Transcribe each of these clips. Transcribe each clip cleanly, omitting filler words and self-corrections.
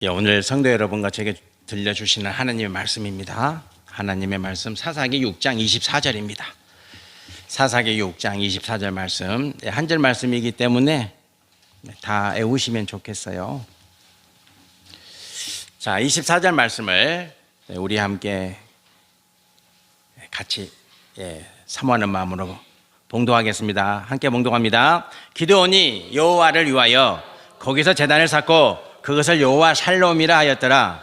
오늘 성도 여러분과 제게 들려주시는 하나님의 말씀입니다. 하나님의 말씀 사사기 6장 24절입니다. 사사기 6장 24절 말씀, 한 절 말씀이기 때문에 다 외우시면 좋겠어요. 자, 24절 말씀을 우리 함께 같이 사모하는 마음으로 봉독하겠습니다. 함께 봉독합니다. 기드온이 여호와를 위하여 거기서 제단을 쌓고 그것을 여호와 샬롬이라 하였더라.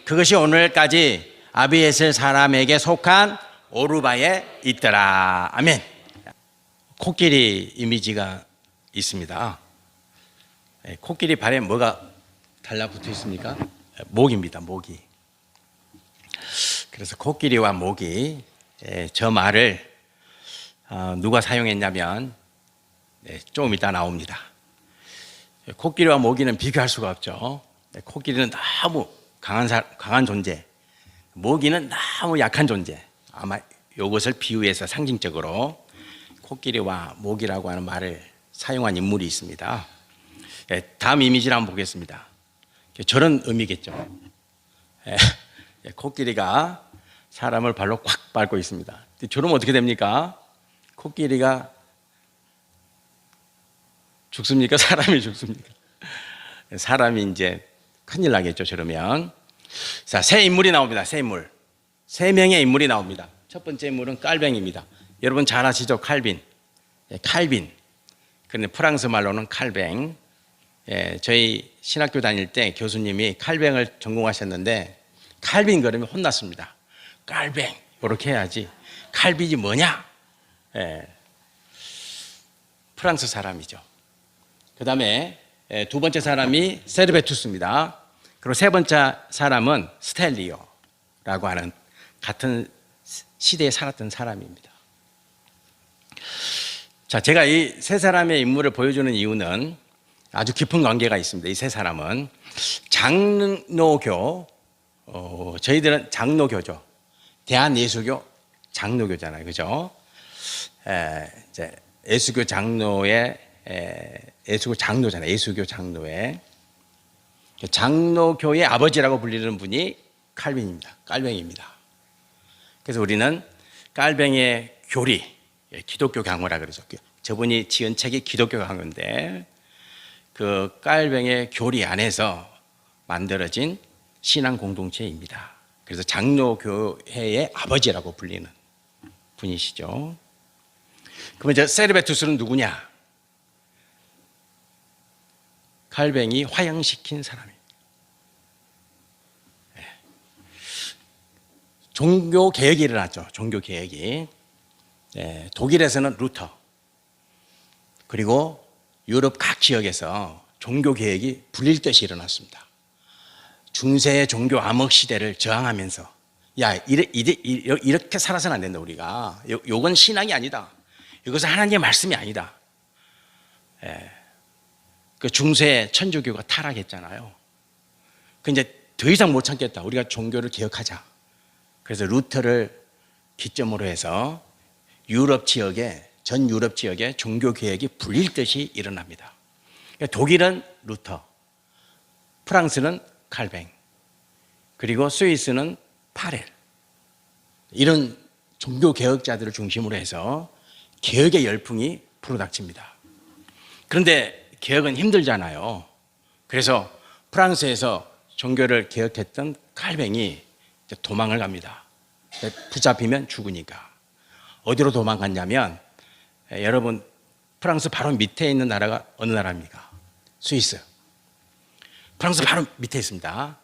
그것이 오늘까지 아비에셀 사람에게 속한 오르바에 있더라. 아멘. 코끼리 이미지가 있습니다. 코끼리 발에 뭐가 달라붙어 있습니까? 목입니다. 목이. 그래서 코끼리와 목이, 저 말을 누가 사용했냐면 조금 이따 나옵니다. 코끼리와 모기는 비교할 수가 없죠. 코끼리는 너무 강한 존재, 모기는 너무 약한 존재. 아마 이것을 비유해서 상징적으로 코끼리와 모기라고 하는 말을 사용한 인물이 있습니다. 다음 이미지를 한번 보겠습니다. 저런 의미겠죠. 코끼리가 사람을 발로 콱 밟고 있습니다. 저러면 어떻게 됩니까? 코끼리가 죽습니까? 사람이 죽습니까? 사람이 이제 큰일 나겠죠, 저러면. 자, 세 인물이 나옵니다. 세 인물. 세 명의 인물이 나옵니다. 첫 번째 인물은 칼뱅입니다. 여러분 잘 아시죠? 칼빈. 칼빈. 그런데 프랑스 말로는 칼뱅. 저희 신학교 다닐 때 교수님이 칼뱅을 전공하셨는데 칼빈 그러면 혼났습니다. 칼뱅. 이렇게 해야지. 칼빈이 뭐냐? 프랑스 사람이죠. 그 다음에 두 번째 사람이 세르베투스입니다. 그리고 세 번째 사람은 스텔리오라고 하는 같은 시대에 살았던 사람입니다. 자, 제가 이 세 사람의 인물을 보여주는 이유는 아주 깊은 관계가 있습니다. 이 세 사람은 장로교, 저희들은 장로교죠. 대한예수교 장로교잖아요, 그죠? 이제 예수교 장로의 예수교 장로잖아요. 예수교 장로의 장로교의 아버지라고 불리는 분이 칼빈입니다. 깔뱅입니다. 그래서 우리는 깔뱅의 교리, 기독교 강호라 그러죠. 저분이 지은 책이 기독교 강호인데 그 깔뱅의 교리 안에서 만들어진 신앙 공동체입니다. 그래서 장로교회의 아버지라고 불리는 분이시죠. 그러면 저 세르베투스는 누구냐? 칼뱅이 화형시킨 사람입니다. 종교 개혁이 일어났죠. 종교 개혁이. 독일에서는 루터, 그리고 유럽 각 지역에서 종교 개혁이 불릴 듯이 일어났습니다. 중세 종교 암흑 시대를 저항하면서 야, 이렇게 살아서는 안 된다. 우리가 요건 신앙이 아니다. 이것은 하나님의 말씀이 아니다. 그 중세 천주교가 타락했잖아요. 그 이제 더 이상 못 참겠다. 우리가 종교를 개혁하자. 그래서 루터를 기점으로 해서 전 유럽 지역에 종교 개혁이 불릴 듯이 일어납니다. 독일은 루터, 프랑스는 칼뱅, 그리고 스위스는 파렐. 이런 종교 개혁자들을 중심으로 해서 개혁의 열풍이 불어닥칩니다. 그런데 개혁은 힘들잖아요. 그래서 프랑스에서 종교를 개혁했던 칼뱅이 도망을 갑니다. 붙잡히면 죽으니까. 어디로 도망갔냐면, 여러분 프랑스 바로 밑에 있는 나라가 어느 나라입니까? 스위스. 프랑스 바로 밑에 있습니다.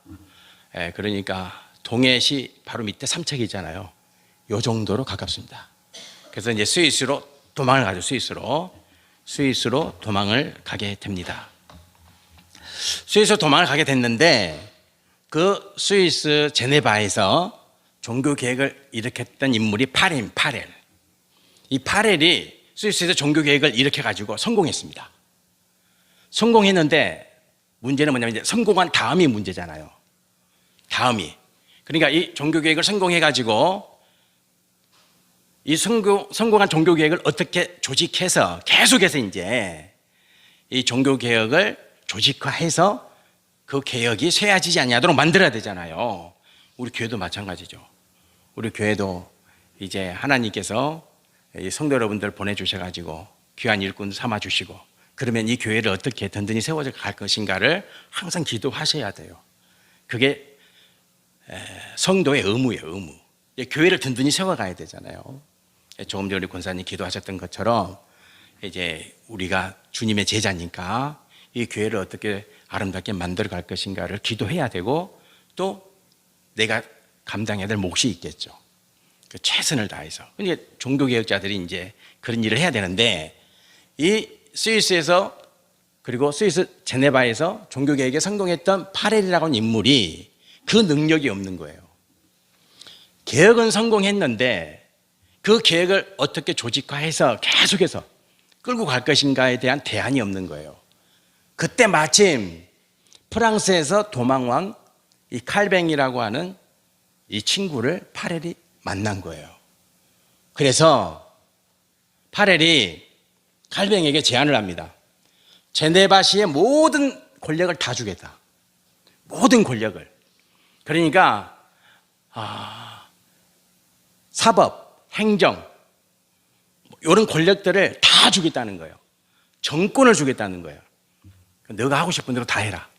그러니까 동해시 바로 밑에 삼척이잖아요. 요 정도로 가깝습니다. 그래서 이제 스위스로 도망을 가죠. 스위스로 도망을 가게 됩니다. 스위스로 도망을 가게 됐는데 그 스위스 제네바에서 종교 개혁을 일으켰던 인물이 파렐. 이 파렐이 스위스에서 종교 개혁을 일으켜가지고 성공했습니다. 성공했는데 문제는 뭐냐면 이제 성공한 다음이 문제잖아요. 다음이. 그러니까 이 종교 개혁을 성공해가지고 이 성공한 종교 개혁을 어떻게 조직해서 계속해서 이제 이 종교 개혁을 조직화해서 그 개혁이 쇠해지지 아니하도록 만들어야 되잖아요. 우리 교회도 마찬가지죠. 우리 교회도 이제 하나님께서 이 성도 여러분들 보내주셔가지고 귀한 일꾼 삼아주시고 그러면 이 교회를 어떻게 든든히 세워져 갈 것인가를 항상 기도하셔야 돼요. 그게 성도의 의무예요, 의무. 교회를 든든히 세워가야 되잖아요. 조금 전에 우리 권사님 기도하셨던 것처럼 이제 우리가 주님의 제자니까 이 교회를 어떻게 아름답게 만들어 갈 것인가를 기도해야 되고 또 내가 감당해야 될 몫이 있겠죠. 그 최선을 다해서. 그러니까 종교개혁자들이 이제 그런 일을 해야 되는데 이 스위스에서 그리고 스위스 제네바에서 종교개혁에 성공했던 파렐이라고 하는 인물이 그 능력이 없는 거예요. 개혁은 성공했는데 그 계획을 어떻게 조직화해서 계속해서 끌고 갈 것인가에 대한 대안이 없는 거예요. 그때 마침 프랑스에서 도망왕 이 칼뱅이라고 하는 이 친구를 파렐이 만난 거예요. 그래서 파렐이 칼뱅에게 제안을 합니다. 제네바시의 모든 권력을 다 주겠다. 모든 권력을. 그러니까 사법, 행정 이런 권력들을 다 주겠다는 거예요. 정권을 주겠다는 거예요. 너가 하고 싶은 대로 다 해라.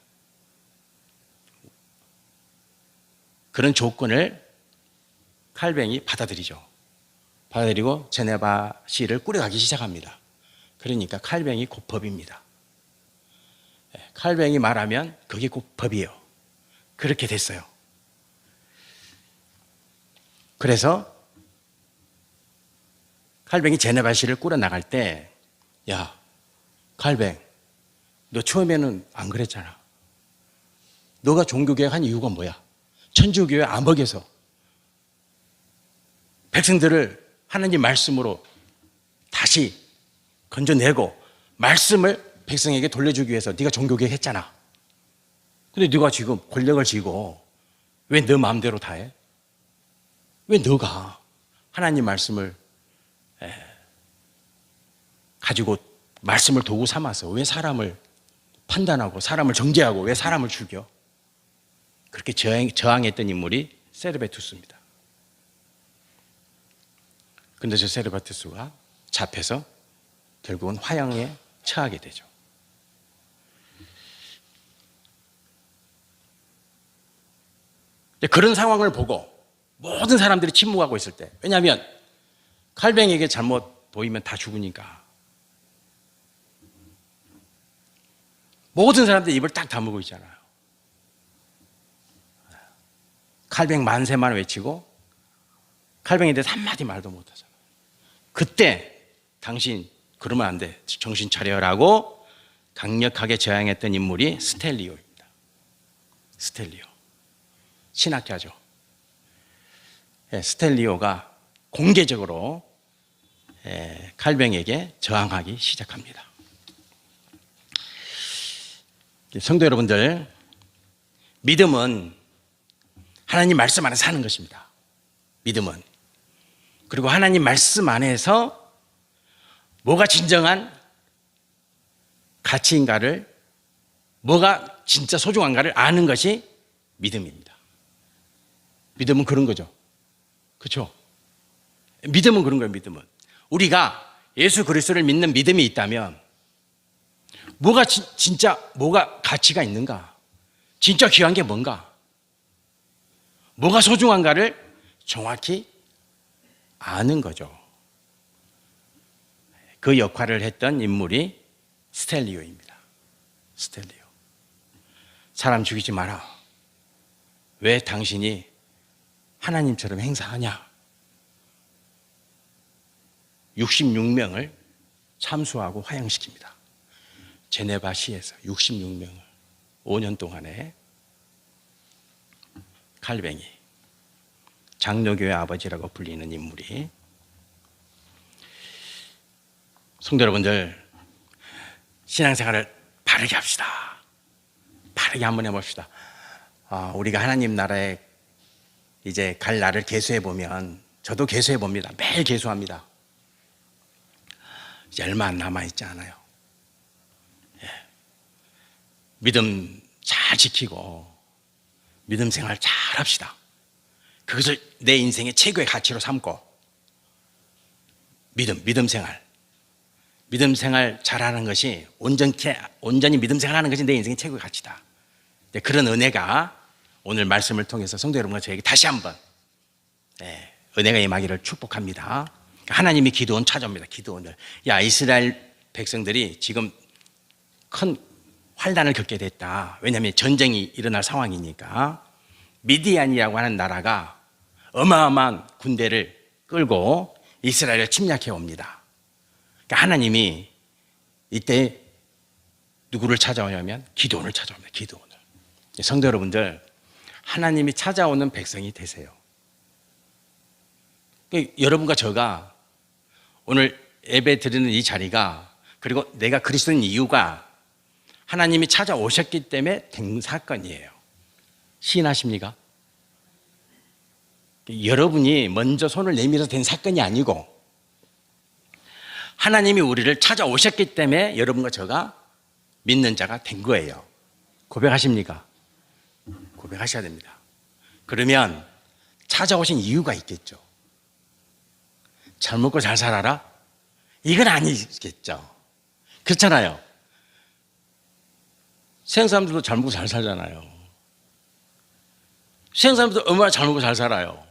그런 조건을 칼뱅이 받아들이죠. 받아들이고 제네바시를 꾸려가기 시작합니다. 그러니까 칼뱅이 곧 법입니다. 칼뱅이 말하면 그게 곧 법이에요. 그렇게 됐어요. 그래서 칼뱅이 제네바시를 꾸려나갈 때 야, 칼뱅, 너 처음에는 안 그랬잖아. 너가 종교개혁한 이유가 뭐야? 천주교회 암흑에서 백성들을 하나님 말씀으로 다시 건져내고 말씀을 백성에게 돌려주기 위해서 네가 종교개혁 했잖아. 근데 네가 지금 권력을 쥐고 왜 너 마음대로 다 해? 왜 너가 하나님 말씀을 가지고 말씀을 도구 삼아서 왜 사람을 판단하고 사람을 정죄하고 왜 사람을 죽여? 그렇게 저항했던 인물이 세르베투스입니다. 그런데 저 세르베투스가 잡혀서 결국은 화형에 처하게 되죠. 그런 상황을 보고 모든 사람들이 침묵하고 있을 때, 왜냐하면 칼뱅에게 잘못 보이면 다 죽으니까 모든 사람들이 입을 딱 다물고 있잖아요. 칼뱅 만세만 외치고 칼뱅에 대해서 한마디 말도 못하잖아요. 그때 당신 그러면 안 돼, 정신 차려라고 강력하게 저항했던 인물이 스텔리오입니다. 스텔리오, 신학자죠. 스텔리오가 공개적으로 칼뱅에게 저항하기 시작합니다. 성도 여러분들, 믿음은 하나님 말씀 안에 사는 것입니다. 믿음은. 그리고 하나님 말씀 안에서 뭐가 진정한 가치인가를, 뭐가 진짜 소중한가를 아는 것이 믿음입니다. 믿음은 그런 거죠. 그렇죠? 믿음은 그런 거예요. 믿음은 우리가 예수 그리스도를 믿는 믿음이 있다면 뭐가 진짜 뭐가 가치가 있는가, 진짜 귀한 게 뭔가, 뭐가 소중한가를 정확히 아는 거죠. 그 역할을 했던 인물이 스텔리오입니다. 스텔리오. 사람 죽이지 마라. 왜 당신이 하나님처럼 행사하냐? 66명을 참수하고 화형시킵니다. 제네바시에서 66명을 5년 동안에. 칼뱅이, 장로교회 아버지라고 불리는 인물이. 성도 여러분들, 신앙생활을 바르게 합시다. 바르게 한번 해봅시다. 우리가 하나님 나라에 이제 갈 날을 계수해 보면, 저도 계수해 봅니다. 매일 계수합니다. 이제 얼마 안 남아 있지 않아요. 믿음 잘 지키고 믿음 생활 잘 합시다. 그것을 내 인생의 최고의 가치로 삼고 믿음 생활 잘하는 것이 온전히 믿음 생활하는 것이 내 인생의 최고의 가치다. 그런 은혜가 오늘 말씀을 통해서 성도 여러분과 저에게 다시 한번 은혜가 임하기를 축복합니다. 하나님이 기드온 찾아옵니다. 기드온을 이스라엘 백성들이 지금 큰 환난을 겪게 됐다. 왜냐하면 전쟁이 일어날 상황이니까. 미디안이라고 하는 나라가 어마어마한 군대를 끌고 이스라엘을 침략해 옵니다. 그러니까 하나님이 이때 누구를 찾아오냐면 기드온을 찾아옵니다. 기드온을. 성도 여러분들, 하나님이 찾아오는 백성이 되세요. 여러분과 저가 오늘 예배 드리는 이 자리가, 그리고 내가 그리스도인 이유가 하나님이 찾아오셨기 때문에 된 사건이에요. 시인하십니까? 여러분이 먼저 손을 내밀어서 된 사건이 아니고 하나님이 우리를 찾아오셨기 때문에 여러분과 저가 믿는 자가 된 거예요. 고백하십니까? 고백하셔야 됩니다. 그러면 찾아오신 이유가 있겠죠. 잘 먹고 잘 살아라? 이건 아니겠죠. 그렇잖아요. 세상 사람들도 잘 먹고 잘 살잖아요. 세상 사람들도 얼마나 잘 먹고 잘 살아요.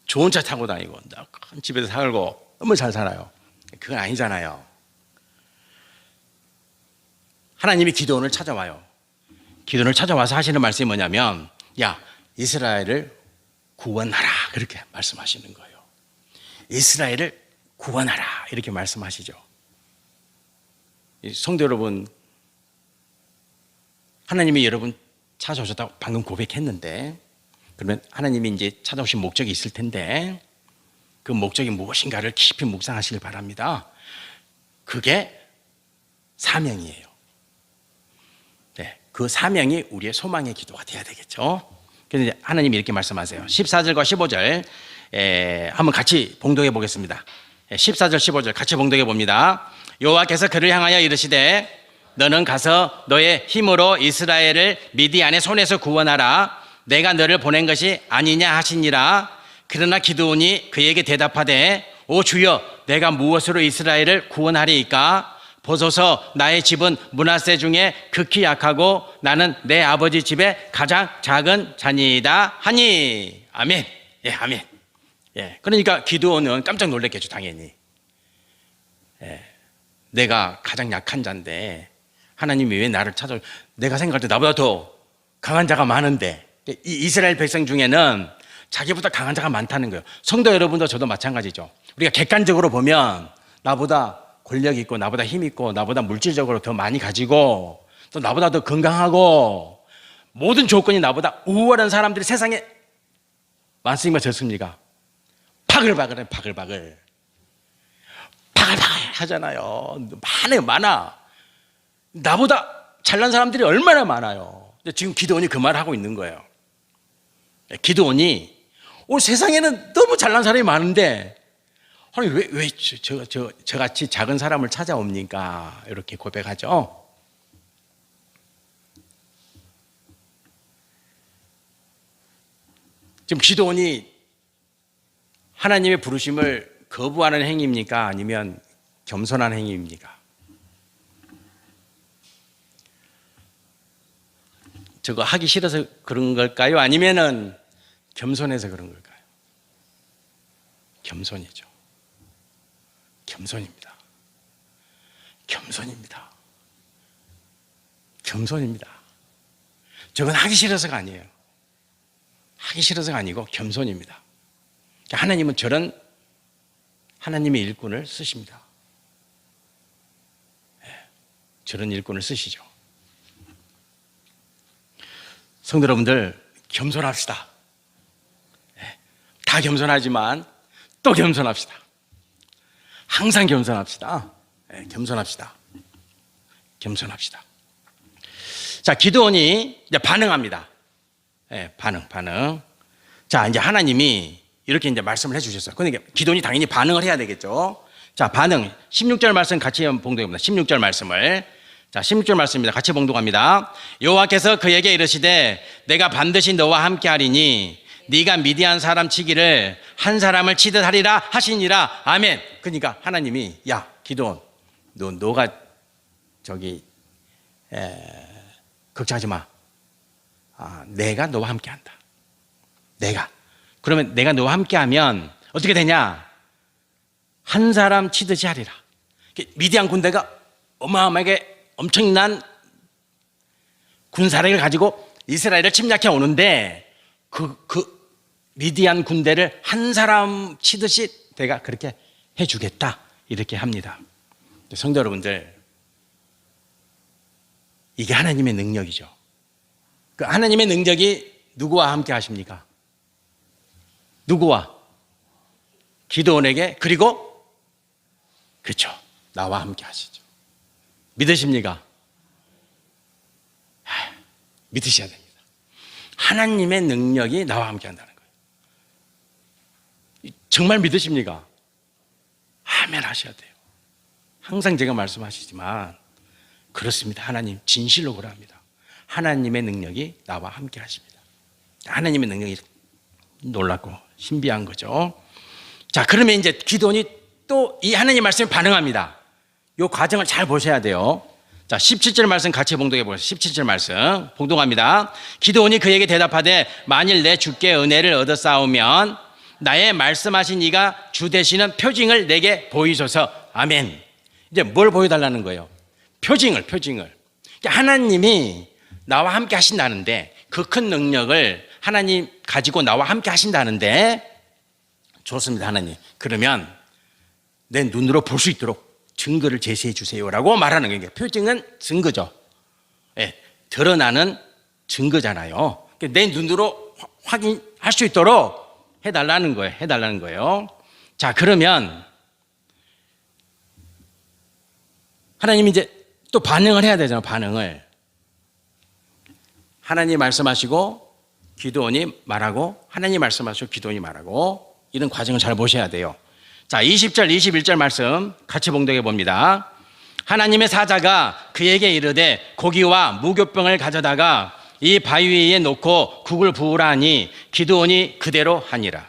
좋은 차 타고 다니고 큰 집에서 살고 너무 잘 살아요. 그건 아니잖아요. 하나님이 기드온을 찾아와요. 기드온을 찾아와서 하시는 말씀이 뭐냐면, 이스라엘을 구원하라, 그렇게 말씀하시는 거예요. 이스라엘을 구원하라, 이렇게 말씀하시죠. 성도 여러분, 하나님이 여러분 찾아오셨다고 방금 고백했는데, 그러면 하나님이 이제 찾아오신 목적이 있을 텐데 그 목적이 무엇인가를 깊이 묵상하시길 바랍니다. 그게 사명이에요. 그 사명이 우리의 소망의 기도가 돼야 되겠죠. 그래서 이제 하나님이 이렇게 말씀하세요. 14절과 15절 한번 같이 봉독해 보겠습니다. 14절 15절 같이 봉독해 봅니다. 여호와께서 그를 향하여 이르시되 너는 가서 너의 힘으로 이스라엘을 미디안의 손에서 구원하라. 내가 너를 보낸 것이 아니냐 하시니라. 그러나 기드온이 그에게 대답하되 오 주여, 내가 무엇으로 이스라엘을 구원하리이까? 보소서, 나의 집은 므낫세 중에 극히 약하고 나는 내 아버지 집에 가장 작은 자니이다 하니. 아멘. 아멘. 그러니까 기드온은 깜짝 놀랐겠죠, 당연히. 내가 가장 약한 자인데 하나님이 왜 나를 찾아? 내가 생각할 때 나보다 더 강한 자가 많은데. 이 이스라엘 백성 중에는 자기보다 강한 자가 많다는 거예요. 성도 여러분도 저도 마찬가지죠. 우리가 객관적으로 보면 나보다 권력 있고 나보다 힘 있고 나보다 물질적으로 더 많이 가지고 또 나보다 더 건강하고 모든 조건이 나보다 우월한 사람들이 세상에 많습니까, 적습니까? 바글바글해. 바글바글 하잖아요. 많아. 나보다 잘난 사람들이 얼마나 많아요. 지금 기드온이 그 말을 하고 있는 거예요. 기드온이 세상에는 너무 잘난 사람이 많은데 아니 왜 저같이 작은 사람을 찾아옵니까? 이렇게 고백하죠. 지금 기드온이 하나님의 부르심을 거부하는 행위입니까? 아니면 겸손한 행위입니까? 저거 하기 싫어서 그런 걸까요? 아니면은 겸손해서 그런 걸까요? 겸손이죠. 겸손입니다. 저건 하기 싫어서가 아니에요. 하기 싫어서가 아니고 겸손입니다. 하나님은 저런 하나님의 일꾼을 쓰십니다. 저런 일꾼을 쓰시죠. 성도 여러분들, 겸손합시다. 다 겸손하지만 또 겸손합시다. 항상 겸손합시다. 겸손합시다. 자, 기드온이 이제 반응합니다. 반응. 자, 이제 하나님이 이렇게 이제 말씀을 해주셨어요. 그러니까 기드온이 당연히 반응을 해야 되겠죠. 자, 반응. 16절 말씀 같이 봉독해봅니다. 16절 말씀을. 자, 16절 말씀입니다. 같이 봉독합니다. 여호와께서 그에게 이르시되 내가 반드시 너와 함께 하리니 네가 미디안 사람 치기를 한 사람을 치듯 하리라 하시니라. 아멘. 그러니까 하나님이 야 기도원 너가 걱정하지 마. 내가 너와 함께 한다. 그러면 내가 너와 함께 하면 어떻게 되냐? 한 사람 치듯이 하리라. 미디안 군대가 어마어마하게 엄청난 군사력을 가지고 이스라엘을 침략해 오는데 그 미디안 군대를 한 사람 치듯이 내가 그렇게 해주겠다 이렇게 합니다. 성도 여러분들, 이게 하나님의 능력이죠. 그 하나님의 능력이 누구와 함께 하십니까? 누구와? 기도원에게, 그리고 그렇죠, 나와 함께 하시죠. 믿으십니까? 믿으셔야 됩니다. 하나님의 능력이 나와 함께 한다는 거예요. 정말 믿으십니까? 아멘 하셔야 돼요. 항상 제가 말씀하시지만 그렇습니다. 하나님 진실로 그러합니다. 하나님의 능력이 나와 함께 하십니다. 하나님의 능력이 놀랍고 신비한 거죠. 자, 그러면 이제 기도원이 또 이 하나님 말씀에 반응합니다. 이 과정을 잘 보셔야 돼요. 자, 17절 말씀 같이 봉독해 보세요. 17절 말씀 봉독합니다. 기도원이 그에게 대답하되 만일 내 주께 은혜를 얻어 싸우면 나의 말씀하신 이가 주 되시는 표징을 내게 보이소서. 아멘. 이제 뭘 보여달라는 거예요? 표징을. 하나님이 나와 함께 하신다는데, 그 큰 능력을 하나님 가지고 나와 함께 하신다는데, 좋습니다. 하나님, 그러면 내 눈으로 볼 수 있도록 증거를 제시해 주세요라고 말하는 거예요. 표징은 증거죠. 예, 드러나는 증거잖아요. 내 눈으로 확인할 수 있도록 해달라는 거예요. 자, 그러면 하나님이 이제 또 반응을 해야 되잖아요. 반응을. 하나님 말씀하시고 기도원이 말하고, 하나님 말씀하시고 기도원이 말하고, 이런 과정을 잘 보셔야 돼요. 자, 20절 21절 말씀 같이 봉독해 봅니다. 하나님의 사자가 그에게 이르되 고기와 무교병을 가져다가 이 바위 위에 놓고 국을 부으라 하니 기드온이 그대로 하니라.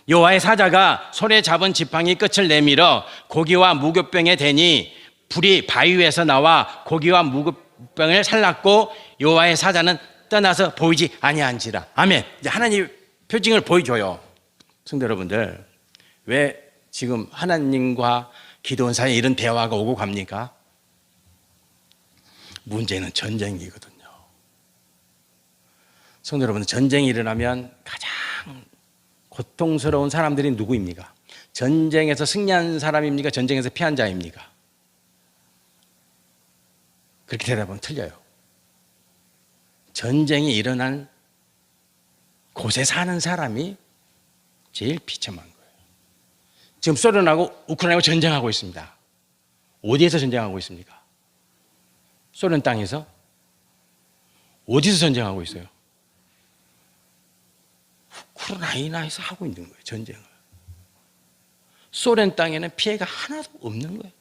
여호와의 사자가 손에 잡은 지팡이 끝을 내밀어 고기와 무교병에 대니 불이 바위 위에서 나와 고기와 무교병을 살랐고 여호와의 사자는 떠나서 보이지 아니한지라. 아멘. 이제 하나님 표징을 보여줘요. 성도 여러분들, 왜 지금 하나님과 기도원 사이에 이런 대화가 오고 갑니까? 문제는 전쟁이거든요. 성도 여러분, 전쟁이 일어나면 가장 고통스러운 사람들이 누구입니까? 전쟁에서 승리한 사람입니까? 전쟁에서 피한 자입니까? 그렇게 대답하면 틀려요. 전쟁이 일어난 곳에 사는 사람이 제일 비참한 거예요. 지금 소련하고 우크라이나하고 전쟁하고 있습니다. 어디에서 전쟁하고 있습니까? 소련 땅에서? 어디서 전쟁하고 있어요? 우크라이나에서 하고 있는 거예요, 전쟁을. 소련 땅에는 피해가 하나도 없는 거예요.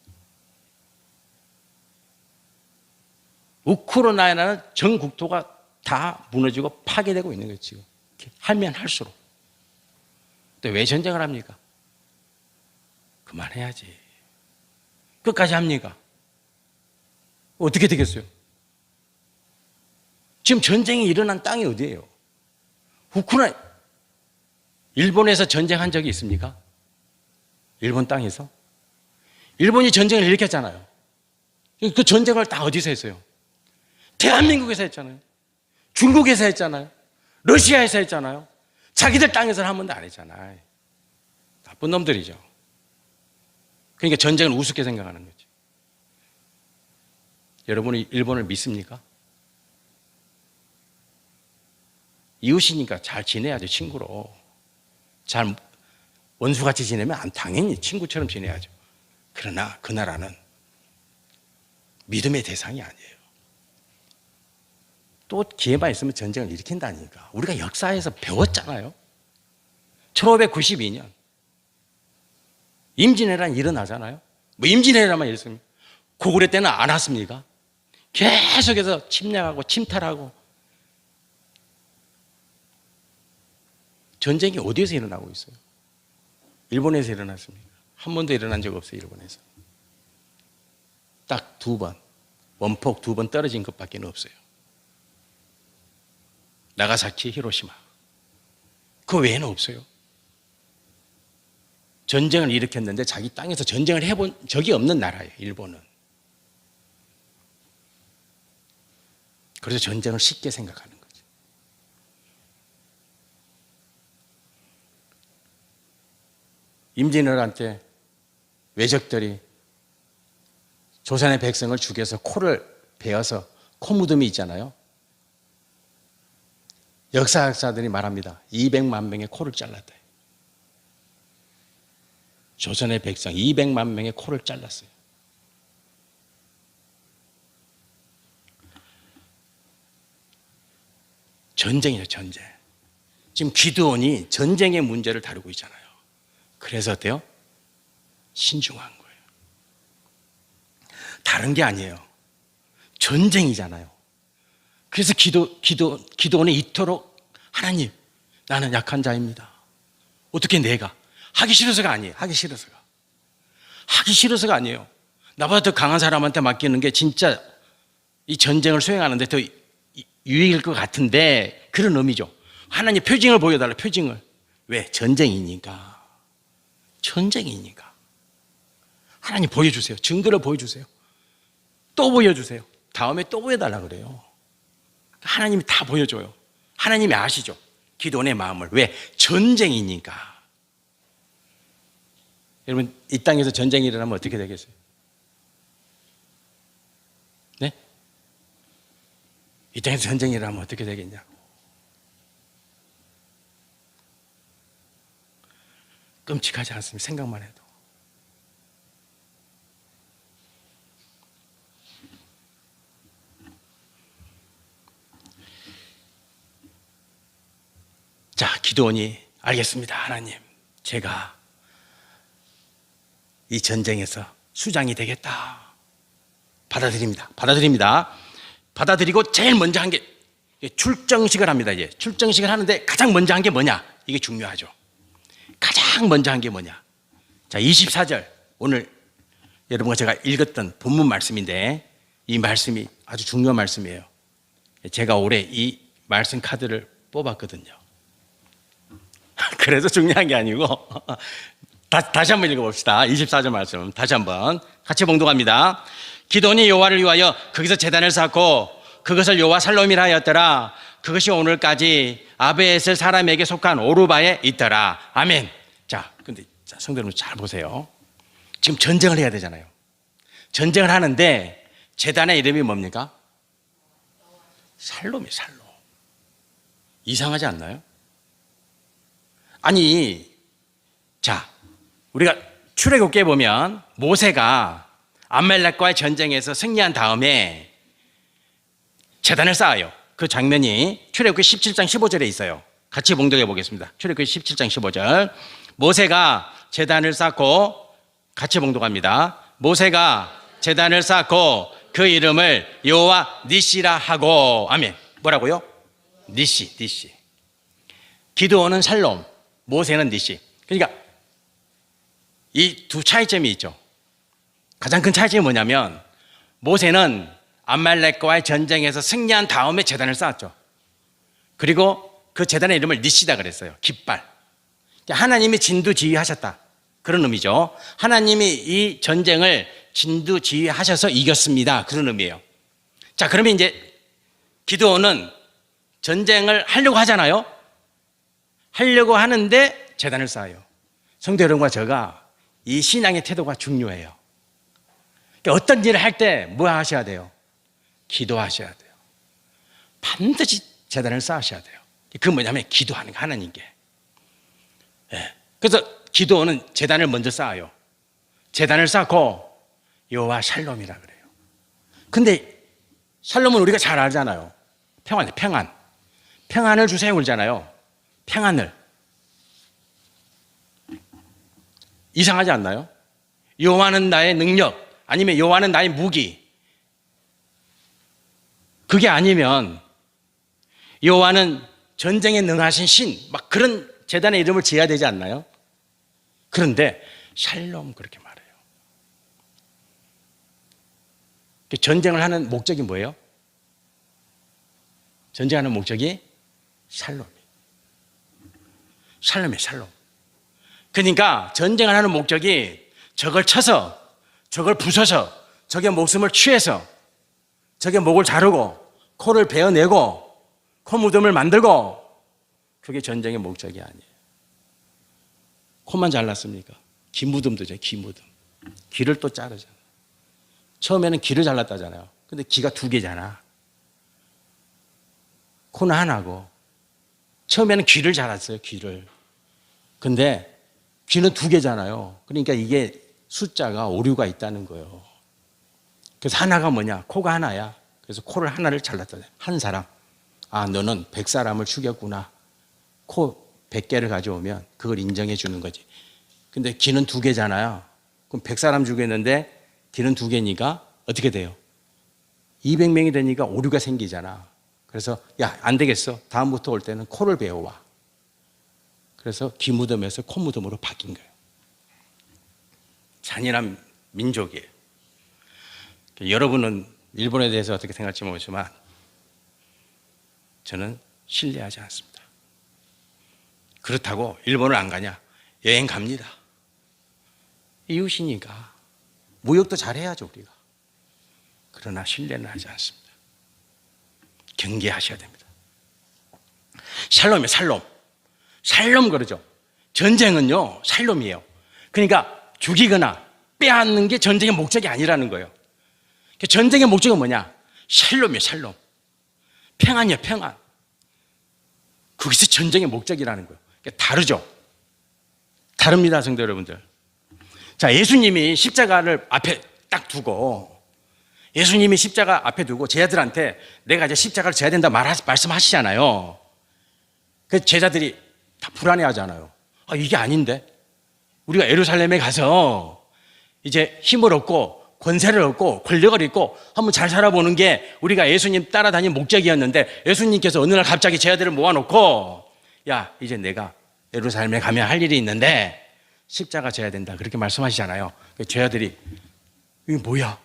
우크라이나는 전 국토가 다 무너지고 파괴되고 있는 거예요, 지금. 하면 할수록. 또 왜 전쟁을 합니까? 그만해야지. 끝까지 합니까? 어떻게 되겠어요? 지금 전쟁이 일어난 땅이 어디예요? 우크라이나. 일본에서 전쟁한 적이 있습니까? 일본 땅에서? 일본이 전쟁을 일으켰잖아요. 그 전쟁을 다 어디서 했어요? 대한민국에서 했잖아요. 중국에서 했잖아요. 러시아에서 했잖아요. 자기들 땅에서는 한 번도 안 했잖아요. 나쁜 놈들이죠. 그러니까 전쟁을 우습게 생각하는 거죠. 여러분이 일본을 믿습니까? 이웃이니까 잘 지내야죠. 친구로. 잘 원수같이 지내면 당연히 친구처럼 지내야죠. 그러나 그 나라는 믿음의 대상이 아니에요. 또 기회만 있으면 전쟁을 일으킨다니까. 우리가 역사에서 배웠잖아요. 1592년 임진왜란 일어나잖아요. 뭐 임진왜란만 일었습니까? 고구려 때는 안 왔습니까? 계속해서 침략하고 침탈하고. 전쟁이 어디에서 일어나고 있어요? 일본에서 일어났습니까? 한 번도 일어난 적 없어요. 일본에서 딱 2번, 원폭 2번 떨어진 것밖에 없어요. 나가사키, 히로시마. 그 외에는 없어요. 전쟁을 일으켰는데 자기 땅에서 전쟁을 해본 적이 없는 나라예요, 일본은. 그래서 전쟁을 쉽게 생각하는 거죠. 임진왜란때 외적들이 조선의 백성을 죽여서 코를 베어서 코 무덤이 있잖아요. 역사학자들이 말합니다. 200만 명의 코를 잘랐다. 조선의 백성 200만 명의 코를 잘랐어요. 전쟁이죠, 전쟁. 지금 기드온이 전쟁의 문제를 다루고 있잖아요. 그래서 어때요? 신중한 거예요. 다른 게 아니에요. 전쟁이잖아요. 그래서 기드온이 이토록 하나님, 나는 약한 자입니다. 어떻게 내가 하기 싫어서가 아니에요. 하기 싫어서가 아니에요. 나보다 더 강한 사람한테 맡기는 게 진짜 이 전쟁을 수행하는데 더 유익일 것 같은데 그런 의미죠. 하나님 표징을 보여달라. 표징을. 왜? 전쟁이니까. 하나님 보여주세요. 증거를 보여주세요. 또 보여주세요. 다음에 또 보여달라 그래요. 하나님이 다 보여줘요. 하나님이 아시죠? 기도원의 마음을. 왜? 전쟁이니까. 여러분, 이 땅에서 전쟁이 일어나면 어떻게 되겠어요? 네? 이 땅에서 전쟁이 일어나면 어떻게 되겠냐고. 끔찍하지 않습니다. 생각만 해도. 자, 기도원이 알겠습니다. 하나님, 제가 이 전쟁에서 수장이 되겠다. 받아들입니다. 받아들이고 제일 먼저 한 게 출정식을 합니다. 이제 출정식을 하는데 가장 먼저 한 게 뭐냐? 이게 중요하죠. 가장 먼저 한 게 뭐냐? 자, 24절. 오늘 여러분과 제가 읽었던 본문 말씀인데 이 말씀이 아주 중요한 말씀이에요. 제가 올해 이 말씀 카드를 뽑았거든요. 그래서 중요한 게 아니고 다시 한번 읽어봅시다. 24절 말씀 다시 한번 같이 봉독합니다. 기도원이 여호와를 위하여 거기서 제단을 쌓고 그것을 여호와 살롬이라 하였더라. 그것이 오늘까지 아베에셀 사람에게 속한 오르바에 있더라. 아멘. 자, 근데 성도 여러분 잘 보세요. 지금 전쟁을 해야 되잖아요. 전쟁을 하는데 제단의 이름이 뭡니까? 살롬이에요. 살롬. 이상하지 않나요? 아니, 자, 우리가 출애굽기에 보면 모세가 아말렉과의 전쟁에서 승리한 다음에 제단을 쌓아요. 그 장면이 출애굽기 17장 15절에 있어요. 같이 봉독해 보겠습니다. 출애굽기 17장 15절. 모세가 제단을 쌓고, 같이 봉독합니다. 모세가 제단을 쌓고 그 이름을 여호와 니시라 하고. 아멘. 뭐라고요? 니시. 기드온은 살롬, 모세는 니시. 그러니까 이 두 차이점이 있죠. 가장 큰 차이점이 뭐냐면 모세는 아말렉과의 전쟁에서 승리한 다음에 제단을 쌓았죠. 그리고 그 제단의 이름을 니시다 그랬어요. 깃발. 하나님이 진두지휘하셨다. 그런 의미죠. 하나님이 이 전쟁을 진두지휘하셔서 이겼습니다. 그런 의미예요. 자, 그러면 이제 기드온은 전쟁을 하려고 하잖아요. 하려고 하는데 제단을 쌓아요. 성도 여러분과 제가 이 신앙의 태도가 중요해요. 그러니까 어떤 일을 할 때 뭐 하셔야 돼요? 기도하셔야 돼요. 반드시 제단을 쌓으셔야 돼요. 그건 뭐냐면 기도하는 거, 하나님께. 그래서 기도는 제단을 먼저 쌓아요. 제단을 쌓고 여호와 샬롬이라 그래요. 근데 샬롬은 우리가 잘 알잖아요. 평안을 주세요 그러잖아요. 평안을. 이상하지 않나요? 여호와는 나의 능력, 아니면 여호와는 나의 무기. 그게 아니면 여호와는 전쟁에 능하신 신, 막 그런 제단의 이름을 지어야 되지 않나요? 그런데 샬롬 그렇게 말해요. 전쟁을 하는 목적이 뭐예요? 전쟁하는 목적이 샬롬이에요. 샬롬이에요, 샬롬. 그러니까 전쟁을 하는 목적이 적을 쳐서, 적을 부숴서, 적의 목숨을 취해서, 적의 목을 자르고, 코를 베어내고, 코 무덤을 만들고, 그게 전쟁의 목적이 아니에요. 코만 잘랐습니까? 귀 무덤도 있잖아요, 귀 무덤. 귀를 또 자르잖아요. 처음에는 귀를 잘랐다잖아요. 근데 귀가 2개잖아. 코는 하나고, 처음에는 귀를 잘랐어요, 귀를. 근데 귀는 2개잖아요. 그러니까 이게 숫자가 오류가 있다는 거예요. 그래서 하나가 뭐냐? 코가 하나야. 그래서 코를 하나를 잘랐다. 한 사람. 아, 너는 100사람을 죽였구나. 코 100개를 가져오면 그걸 인정해 주는 거지. 근데 귀는 2개잖아요. 그럼 100사람 죽였는데 귀는 2개니까 어떻게 돼요? 200명이 되니까 오류가 생기잖아. 그래서 야, 안 되겠어. 다음부터 올 때는 코를 베어와. 그래서 귀 무덤에서 코 무덤으로 바뀐 거예요. 잔인한 민족이에요. 여러분은 일본에 대해서 어떻게 생각할지 모르지만 저는 신뢰하지 않습니다. 그렇다고 일본을 안 가냐? 여행 갑니다. 이웃이니까 무역도 잘해야죠, 우리가. 그러나 신뢰는 하지 않습니다. 경계하셔야 됩니다. 샬롬이에요, 샬롬. 샬롬 그러죠. 전쟁은요, 샬롬이에요. 그러니까 죽이거나 빼앗는 게 전쟁의 목적이 아니라는 거예요. 전쟁의 목적은 뭐냐? 샬롬이에요, 샬롬. 평안이에요, 평안. 그것이 전쟁의 목적이라는 거예요. 다르죠? 다릅니다, 성도 여러분들. 자, 예수님이 십자가를 앞에 딱 두고, 예수님이 십자가 앞에 두고 제자들한테 내가 이제 십자가를 져야 된다 말씀하시잖아요. 그 제자들이 다 불안해 하잖아요. 아, 이게 아닌데? 우리가 예루살렘에 가서 이제 힘을 얻고 권세를 얻고 권력을 얻고 한번 잘 살아보는 게 우리가 예수님 따라다니는 목적이었는데 예수님께서 어느 날 갑자기 제자들을 모아놓고 야, 이제 내가 예루살렘에 가면 할 일이 있는데 십자가 져야 된다 그렇게 말씀하시잖아요. 제자들이 이게 뭐야?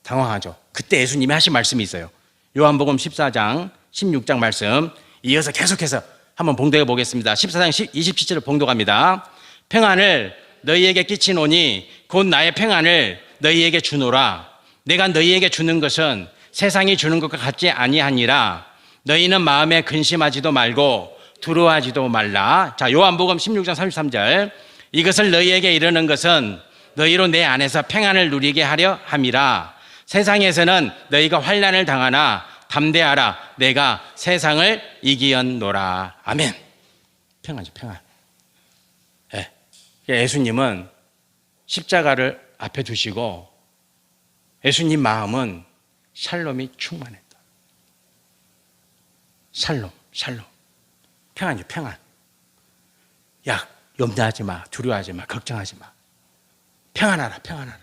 당황하죠. 그때 예수님이 하신 말씀이 있어요. 요한복음 14장 16장 말씀 이어서 계속해서 한번 봉독해 보겠습니다. 14장 27절을 봉독합니다. 평안을 너희에게 끼치노니 곧 나의 평안을 너희에게 주노라. 내가 너희에게 주는 것은 세상이 주는 것과 같지 아니하니라. 너희는 마음에 근심하지도 말고 두려워하지도 말라. 자, 요한복음 16장 33절 이것을 너희에게 이르는 것은 너희로 내 안에서 평안을 누리게 하려 함이라. 세상에서는 너희가 환난을 당하나 담대하라. 내가 세상을 이기었노라. 아멘. 평안이죠, 평안. 네. 예수님은 십자가를 앞에 두시고 예수님 마음은 샬롬이 충만했다. 샬롬, 샬롬. 평안이죠, 평안. 야, 염려하지 마, 두려워하지 마, 걱정하지 마. 평안하라, 평안하라.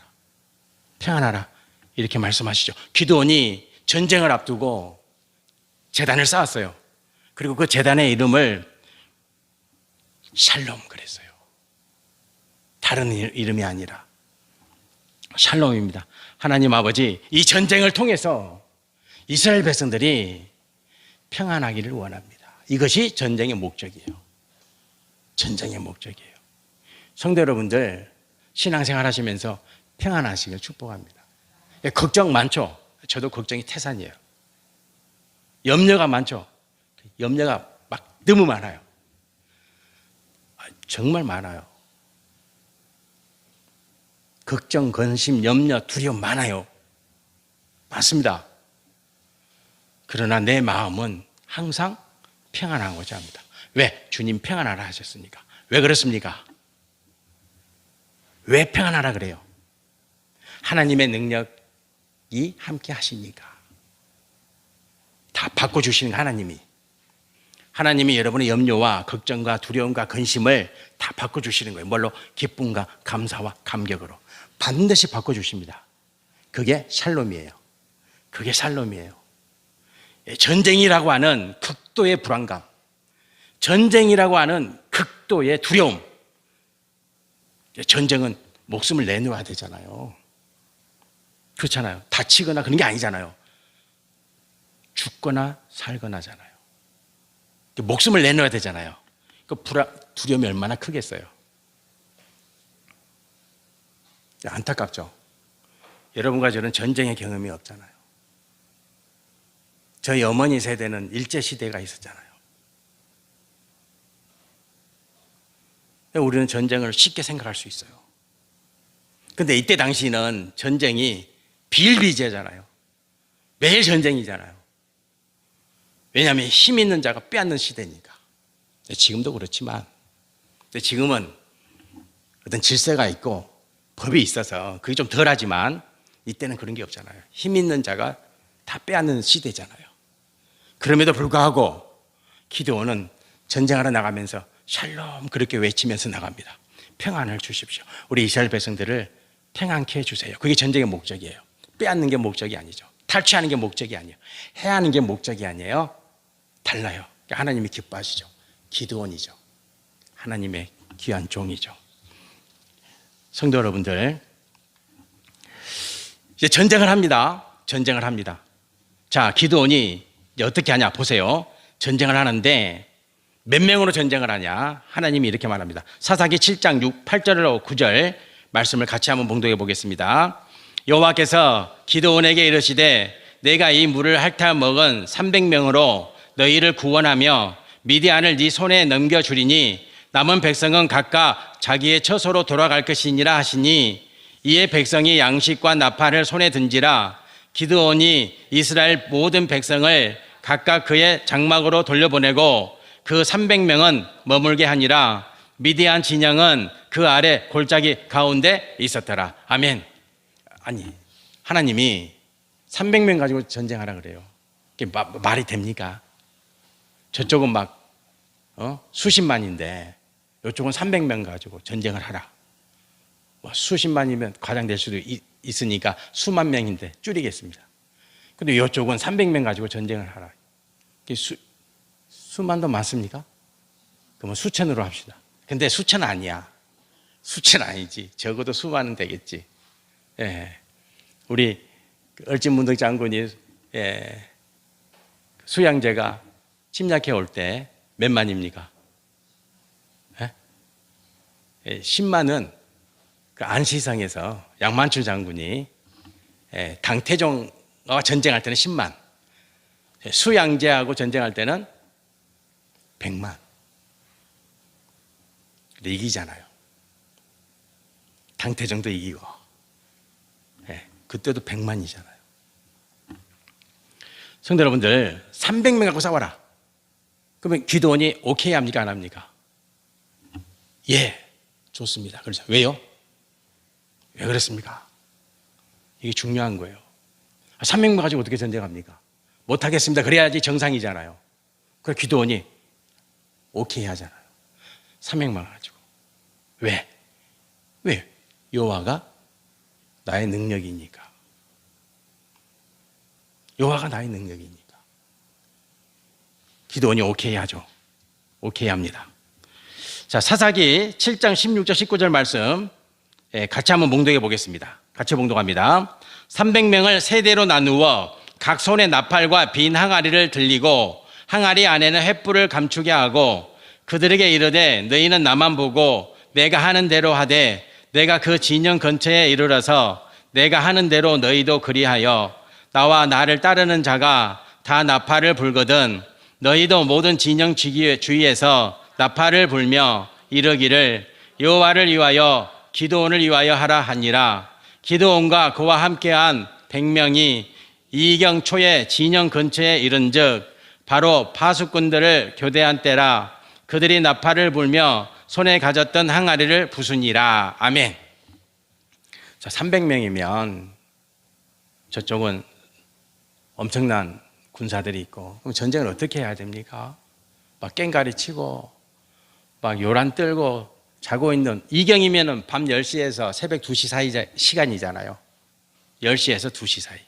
평안하라. 이렇게 말씀하시죠. 기드온이 전쟁을 앞두고 제단을 쌓았어요. 그리고 그 제단의 이름을 샬롬 그랬어요. 다른 이름이 아니라 샬롬입니다. 하나님 아버지, 이 전쟁을 통해서 이스라엘 백성들이 평안하기를 원합니다. 이것이 전쟁의 목적이에요. 전쟁의 목적이에요. 성도 여러분들, 신앙생활 하시면서 평안하시길 축복합니다. 걱정 많죠? 저도 걱정이 태산이에요. 염려가 많죠? 염려가 막 너무 많아요. 정말 많아요. 걱정, 근심, 염려, 두려움 많아요. 맞습니다. 그러나 내 마음은 항상 평안하고자 합니다. 왜? 주님 평안하라 하셨으니까. 왜 그렇습니까? 왜 평안하라 그래요? 하나님의 능력이 함께 하시니까. 다 바꿔주시는 하나님이. 하나님이 여러분의 염려와 걱정과 두려움과 근심을 다 바꿔주시는 거예요. 뭘로? 기쁨과 감사와 감격으로. 반드시 바꿔주십니다. 그게 샬롬이에요. 그게 샬롬이에요. 전쟁이라고 하는 극도의 불안감, 전쟁이라고 하는 극도의 두려움. 전쟁은 목숨을 내놓아야 되잖아요. 그렇잖아요. 다치거나 그런 게 아니잖아요. 죽거나 살거나잖아요. 목숨을 내놓아야 되잖아요. 그 두려움이 얼마나 크겠어요. 안타깝죠. 여러분과 저는 전쟁의 경험이 없잖아요. 저희 어머니 세대는 일제시대가 있었잖아요. 우리는 전쟁을 쉽게 생각할 수 있어요. 근데 이때 당시는 전쟁이 비일비재잖아요. 매일 전쟁이잖아요. 왜냐하면 힘 있는 자가 빼앗는 시대니까. 지금도 그렇지만, 지금은 어떤 질서가 있고 법이 있어서 그게 좀 덜하지만 이때는 그런 게 없잖아요. 힘 있는 자가 다 빼앗는 시대잖아요. 그럼에도 불구하고 기드온은 전쟁하러 나가면서 샬롬 그렇게 외치면서 나갑니다. 평안을 주십시오. 우리 이스라엘 백성들을 평안케 해주세요. 그게 전쟁의 목적이에요. 빼앗는 게 목적이 아니죠. 탈취하는 게 목적이 아니에요. 해하는 게 목적이 아니에요. 달라요. 하나님이 기뻐하시죠. 기드온이죠. 하나님의 귀한 종이죠. 성도 여러분들, 이제 전쟁을 합니다. 전쟁을 합니다. 자, 기드온이 이제 어떻게 하냐 보세요. 전쟁을 하는데 몇 명으로 전쟁을 하냐? 하나님이 이렇게 말합니다. 사사기 7장 8절로 9절 말씀을 같이 한번 봉독해 보겠습니다. 여호와께서 기드온에게 이르시되 내가 이 물을 핥아 먹은 300명으로 너희를 구원하며 미디안을 네 손에 넘겨주리니 남은 백성은 각각 자기의 처소로 돌아갈 것이니라 하시니 이에 백성이 양식과 나팔을 손에 든지라. 기드온이 이스라엘 모든 백성을 각각 그의 장막으로 돌려보내고 그 300명은 머물게 하니라. 미디안 진영은 그 아래 골짜기 가운데 있었더라. 아멘. 아니, 하나님이 300명 가지고 전쟁하라 그래요. 그게 말이 됩니까? 저쪽은 막 수십만인데 이쪽은 300명 가지고 전쟁을 하라. 수십만이면 과장될 수도 있으니까 수만 명인데 줄이겠습니다. 근데 이쪽은 300명 가지고 전쟁을 하라. 수만도 많습니까? 그러면 수천으로 합시다. 근데 수천 아니야. 수천 아니지. 적어도 수만은 되겠지. 예. 우리 얼진문덕 장군이 수양제가 침략해 올 때 몇 만입니까? 10만은 그 안시성에서 양만출 장군이 당태종과 전쟁할 때는 10만, 수양제하고 전쟁할 때는 100만. 근데 이기잖아요. 당태종도 이기고, 그때도 100만이잖아요. 성도 여러분들, 300명 갖고 싸워라. 그러면 기드온이 오케이 합니까? 안 합니까? 예, 좋습니다. 그렇죠. 왜요? 왜 그랬습니까? 이게 중요한 거예요. 300명 가지고 어떻게 전쟁합니까? 못하겠습니다. 그래야지 정상이잖아요. 그래서 기드온이 오케이 하잖아요. 300명 가지고. 왜? 왜? 여호와가 나의 능력이니까. 여호와가 나의 능력이니까. 기드온이 오케이 하죠. 오케이 합니다. 자, 사사기 7장 16절 19절 말씀 같이 한번 봉독해 보겠습니다. 같이 봉독합니다. 300명을 세 대로 나누어 각 손에 나팔과 빈 항아리를 들리고 항아리 안에는 횃불을 감추게 하고 그들에게 이르되 너희는 나만 보고 내가 하는 대로 하되 내가 그 진영 근처에 이르러서 내가 하는 대로 너희도 그리하여 나와 나를 따르는 자가 다 나팔을 불거든 너희도 모든 진영 주위에서 나팔을 불며 이르기를 여호와를 위하여 기드온을 위하여 하라 하니라. 기드온과 그와 함께한 100명이 이경 초에 진영 근처에 이른즉 바로 파수꾼들을 교대한 때라. 그들이 나팔을 불며 손에 가졌던 항아리를 부수니라. 아멘. 자, 300명이면 저쪽은 엄청난 군사들이 있고 그럼 전쟁을 어떻게 해야 됩니까? 막 깽가리 치고 막 요란 떨고 자고 있는 이경이면은 밤 10시에서 새벽 2시 사이 시간이잖아요. 10시에서 2시 사이.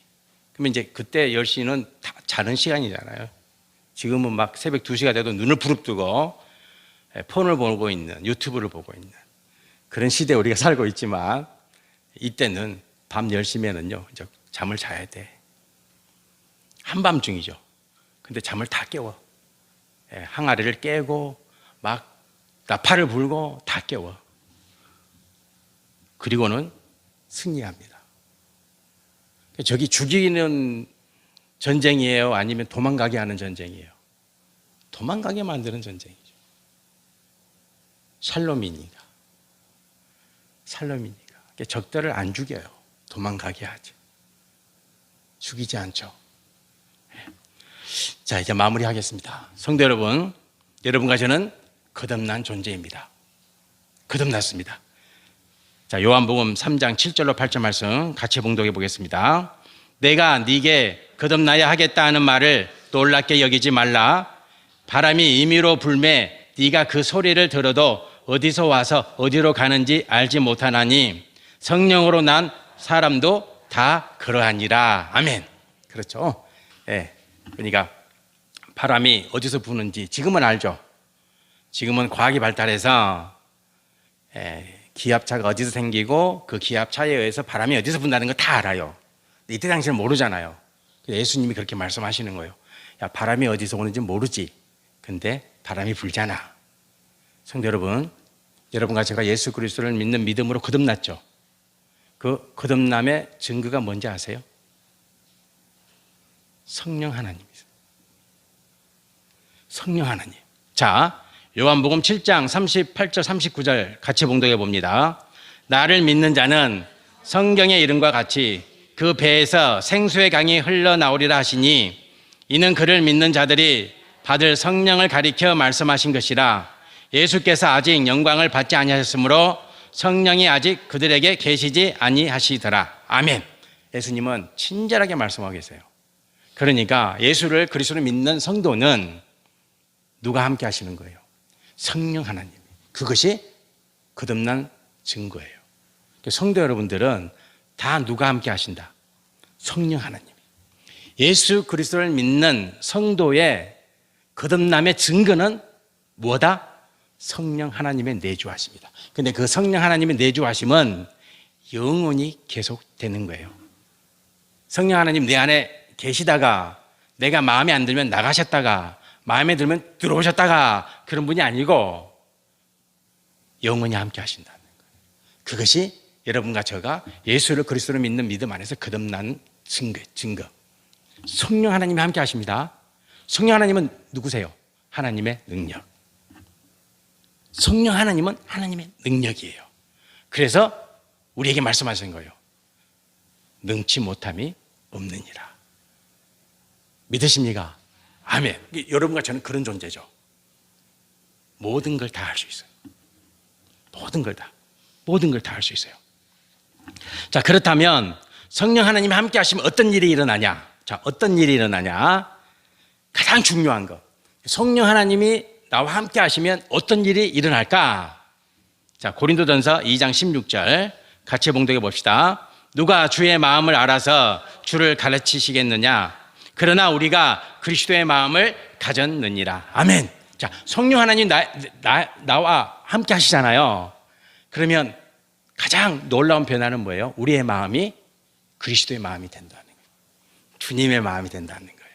그러면 이제 그때 10시는 다 자는 시간이잖아요. 지금은 막 새벽 2시가 돼도 눈을 부릅뜨고 폰을 보고 있는, 유튜브를 보고 있는 그런 시대에 우리가 살고 있지만, 이때는 밤 10시면은요 이제 잠을 자야 돼. 한밤중이죠. 근데 잠을 다 깨워. 항아리를 깨고 막 나팔을 불고 다 깨워. 그리고는 승리합니다. 저기 죽이는 전쟁이에요? 아니면 도망가게 하는 전쟁이에요? 도망가게 만드는 전쟁이죠. 샬롬이니까. 적들을 안 죽여요. 도망가게 하죠. 죽이지 않죠. 자, 이제 마무리하겠습니다. 성도 여러분, 여러분과 저는 거듭난 존재입니다. 거듭났습니다. 자, 요한복음 3장 7절로 8절 말씀 같이 봉독해 보겠습니다. 내가 네게 거듭나야 하겠다 하는 말을 놀랍게 여기지 말라. 바람이 임의로 불매 네가 그 소리를 들어도 어디서 와서 어디로 가는지 알지 못하나니 성령으로 난 사람도 다 그러하니라. 아멘. 그렇죠. 그러니까 바람이 어디서 부는지 지금은 알죠. 지금은 과학이 발달해서 기압차가 어디서 생기고 그 기압차에 의해서 바람이 어디서 분다는 거 다 알아요. 이때 당시에는 모르잖아요. 예수님이 그렇게 말씀하시는 거예요. 야, 바람이 어디서 오는지 모르지. 근데 바람이 불잖아. 성도 여러분, 여러분과 제가 예수 그리스도를 믿는 믿음으로 거듭났죠. 그 거듭남의 증거가 뭔지 아세요? 성령 하나님이세요. 성령 하나님. 자, 요한복음 7장 38절 39절 같이 봉독해 봅니다. 나를 믿는 자는 성경의 이름과 같이 그 배에서 생수의 강이 흘러나오리라 하시니 이는 그를 믿는 자들이 받을 성령을 가리켜 말씀하신 것이라. 예수께서 아직 영광을 받지 아니하셨으므로 성령이 아직 그들에게 계시지 아니하시더라. 아멘. 예수님은 친절하게 말씀하고 계세요. 그러니까 예수를 그리스도를 믿는 성도는 누가 함께 하시는 거예요? 성령 하나님. 그것이 거듭난 증거예요. 성도 여러분들은 다 누가 함께 하신다? 성령 하나님. 예수 그리스도를 믿는 성도의 거듭남의 증거는 뭐다? 성령 하나님의 내주하심이다. 근데 그 성령 하나님의 내주하심은 영원히 계속되는 거예요. 성령 하나님 내 안에 계시다가 내가 마음에 안 들면 나가셨다가 마음에 들면 들어오셨다가 그런 분이 아니고 영원히 함께 하신다는 거예요. 그것이 여러분과 저가 예수를 그리스도로 믿는 믿음 안에서 거듭난 증거. 성령 하나님이 함께 하십니다. 성령 하나님은 누구세요? 하나님의 능력. 성령 하나님은 하나님의 능력이에요. 그래서 우리에게 말씀하신 거예요. 능치 못함이 없느니라. 믿으십니까? 아멘. 여러분과 저는 그런 존재죠. 모든 걸 다 할 수 있어요. 모든 걸 다 할 수 있어요. 자, 그렇다면 성령 하나님이 함께 하시면 어떤 일이 일어나냐? 자, 어떤 일이 일어나냐? 가장 중요한 거. 성령 하나님이 나와 함께 하시면 어떤 일이 일어날까? 자, 고린도전서 2장 16절 같이 봉독해 봅시다. 누가 주의 마음을 알아서 주를 가르치시겠느냐? 그러나 우리가 그리스도의 마음을 가졌느니라. 아멘. 자, 성령 하나님 나와 함께 하시잖아요. 그러면 가장 놀라운 변화는 뭐예요? 우리의 마음이 그리스도의 마음이 된다는 거예요. 주님의 마음이 된다는 거예요.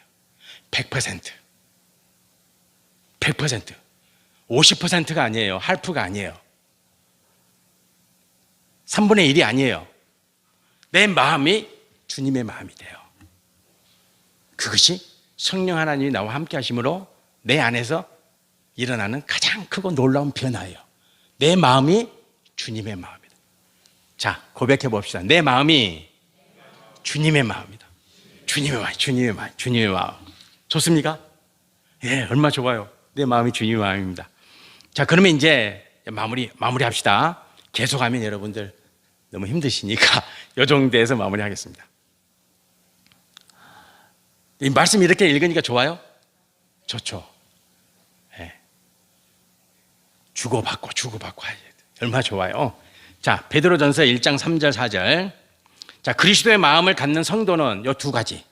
100%. 50%가 아니에요. 할프가 아니에요. 3분의 1이 아니에요. 내 마음이 주님의 마음이 돼요. 그것이 성령 하나님이 나와 함께 하심으로 내 안에서 일어나는 가장 크고 놀라운 변화예요. 내 마음이 주님의 마음이다. 자, 고백해 봅시다. 내 마음이 주님의 마음이다. 주님의 마음. 좋습니까? 예, 얼마 좋아요. 내 마음이 주님의 마음입니다. 자, 그러면 이제 마무리합시다. 계속하면 여러분들 너무 힘드시니까 이 정도에서 마무리하겠습니다. 이 말씀 이렇게 읽으니까 좋아요? 좋죠. 네. 주고받고 얼마나 좋아요. 자, 베드로전서 1장 3절 4절. 자, 그리스도의 마음을 갖는 성도는 이 두 가지.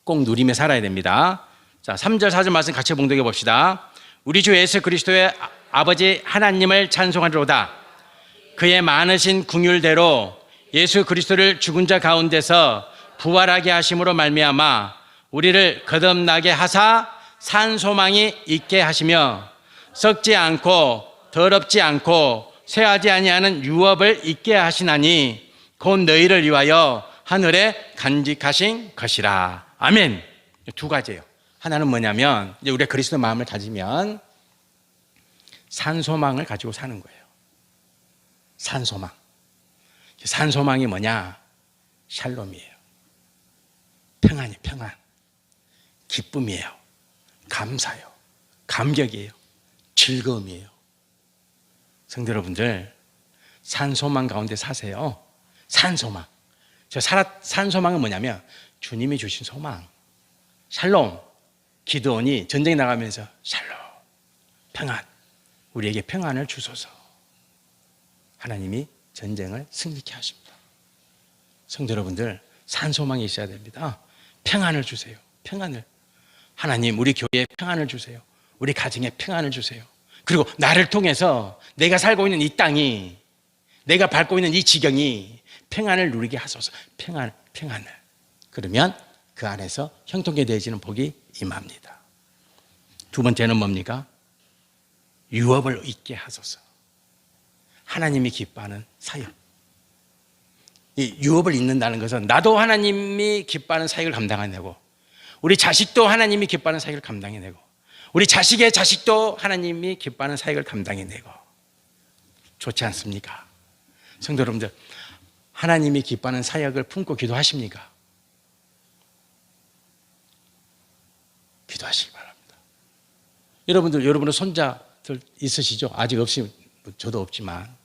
꼭 누리며 살아야 됩니다. 자, 3절 4절 말씀 같이 봉독해 봅시다. 우리 주 예수 그리스도의 아버지 하나님을 찬송하리로다. 그의 많으신 긍휼대로 예수 그리스도를 죽은 자 가운데서 부활하게 하심으로 말미암아 우리를 거듭나게 하사 산 소망이 있게 하시며 썩지 않고 더럽지 않고 쇠하지 아니하는 유업을 있게 하시나니 곧 너희를 위하여 하늘에 간직하신 것이라. 아멘. 두 가지예요. 하나는 뭐냐면 이제 우리가 그리스도 마음을 가지면 산소망을 가지고 사는 거예요. 산소망. 산소망이 뭐냐? 샬롬이에요. 평안이에요. 평안. 기쁨이에요. 감사요. 감격이에요. 즐거움이에요. 성도 여러분들, 산소망 가운데 사세요. 산소망. 산소망은 뭐냐면 주님이 주신 소망. 샬롬. 기드온이 전쟁에 나가면서 샬롬. 평안. 우리에게 평안을 주소서. 하나님이 전쟁을 승리케 하십니다. 성도 여러분들, 산소망이 있어야 됩니다. 평안을 주세요. 평안을. 하나님, 우리 교회에 평안을 주세요. 우리 가정에 평안을 주세요. 그리고 나를 통해서 내가 살고 있는 이 땅이, 내가 밟고 있는 이 지경이 평안을 누리게 하소서. 평안을. 그러면 그 안에서 형통케 되어지는 복이 임합니다. 두 번째는 뭡니까? 유업을 있게 하소서. 하나님이 기뻐하는 사역. 이 유업을 잇는다는 것은 나도 하나님이 기뻐하는 사역을 감당해내고, 우리 자식도 하나님이 기뻐하는 사역을 감당해내고, 우리 자식의 자식도 하나님이 기뻐하는 사역을 감당해내고. 좋지 않습니까? 성도 여러분들, 하나님이 기뻐하는 사역을 품고 기도하십니까? 기도하시기 바랍니다. 여러분의 손자들 있으시죠? 아직 없이, 저도 없지만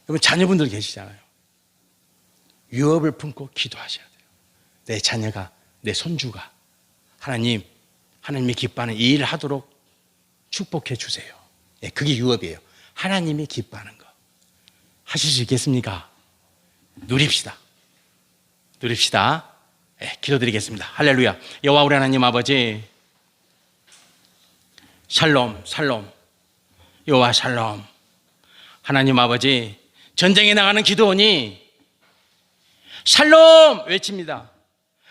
여러분 자녀분들 계시잖아요. 유업을 품고 기도하셔야 돼요. 내 자녀가, 내 손주가 하나님이 기뻐하는 이 일을 하도록 축복해 주세요. 네, 그게 유업이에요. 하나님이 기뻐하는 거 하실 수 있겠습니까? 누립시다. 네, 기도드리겠습니다. 할렐루야. 여호와 우리 하나님 아버지, 샬롬. 여호와 샬롬. 하나님 아버지, 전쟁에 나가는 기드온이 샬롬 외칩니다.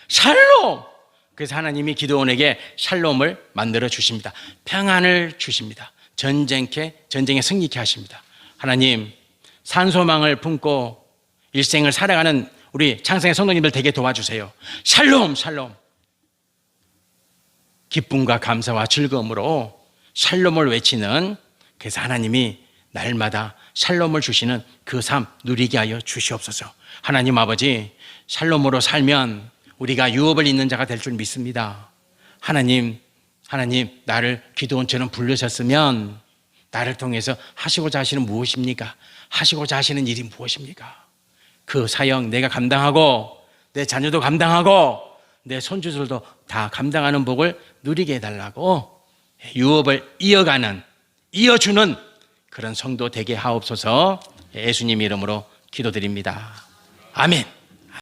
샬롬. 그래서 하나님이 기드온에게 샬롬을 만들어 주십니다. 평안을 주십니다. 전쟁에 승리케 하십니다. 하나님, 산소망을 품고 일생을 살아가는 우리 창성의 성도님들 되게 도와주세요. 샬롬. 기쁨과 감사와 즐거움으로 샬롬을 외치는, 그래서 하나님이 날마다 샬롬을 주시는 그 삶 누리게 하여 주시옵소서. 하나님 아버지, 샬롬으로 살면 우리가 유업을 잇는 자가 될 줄 믿습니다. 하나님, 나를 기드온처럼 부르셨으면 나를 통해서 하시고자 하시는 무엇입니까? 하시고자 하시는 일이 무엇입니까? 그 사역 내가 감당하고, 내 자녀도 감당하고, 내 손주들도 다 감당하는 복을 누리게 해달라고 유업을 이어주는 그런 성도 되게 하옵소서. 예수님 이름으로 기도드립니다. 아멘.